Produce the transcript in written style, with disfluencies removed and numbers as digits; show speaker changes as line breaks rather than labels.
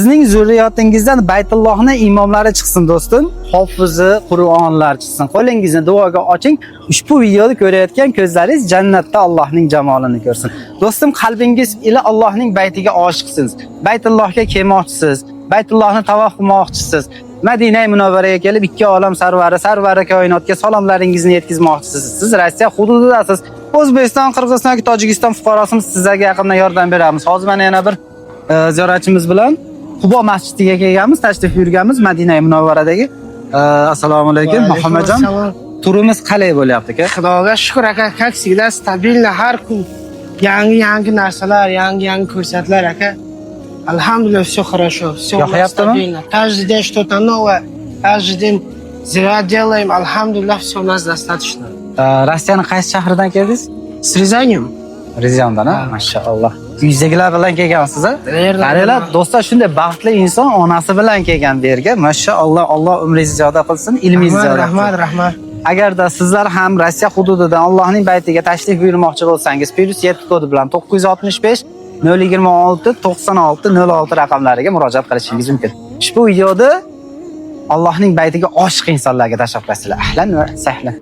Sizning zurriyotingizdan Baytullohning imomlari chiqsin do'stim. Hofizi Qur'onlar chiqsin. Qo'lingizni duoga oching. Ushbu videoni ko'rayotgan ko'zlaringiz jannatda Allohning jamolini ko'rsin. Do'stim, qalbingiz ila Allohning baytiga oshiqsiz. Baytullohga kelmoqchisiz. Baytullohni tavof qilmoqchisiz. Madina Munavvaraga kelib ikki olam sarvari koinotga salomlaringizni yetkazmoqchisiz. Siz Rossiya hududidasiz. O'zbekiston, Qirg'iziston yoki Tojikiston fuqarosimiz, sizlarga yaqindan yordam beramiz. Hozir mana yana bir ziyoratchimiz bilan Qubo masjidiga kelganmiz, tashrif buyurganmiz Madina Munavvaradagi. Assalomu alaykum Muhammadjon. Turimiz qalay bo'lyapti aka?
Xudoga shukr aka, как всегда stabilni har kun yangi narsalar, yangi ko'rsatlar aka. Alhamdulillah, все хорошо, все стабильно. Каждый день что-то новое, каждый день зря делаем. Alhamdulillah, все у нас достаточно.
Rossiyaning qaysi shahridan keldingiz?
С Рязанью.
Rizondan, mashalloh. Uydagilar bilan kelgansiz, a? Qaranglar, do'stlar, shunday baxtli inson onasi bilan kelgan bu yerga. Mashalloh, Alloh umringizni ziyoda qilsin, ilmingizni ziyoda qilsin.
Rahmat.
Agarda sizlar ham Rossiya hududidan Allohning baytiga tashrif buyurmoqchi bo'lsangiz, +7 kodi bilan 965 026 96 06 raqamlariga murojaat qilishingiz mumkin. Ushbu videoda Allohning baytiga oshiq insonlarga tashrif buyursizlar. Ahlan va sahlan.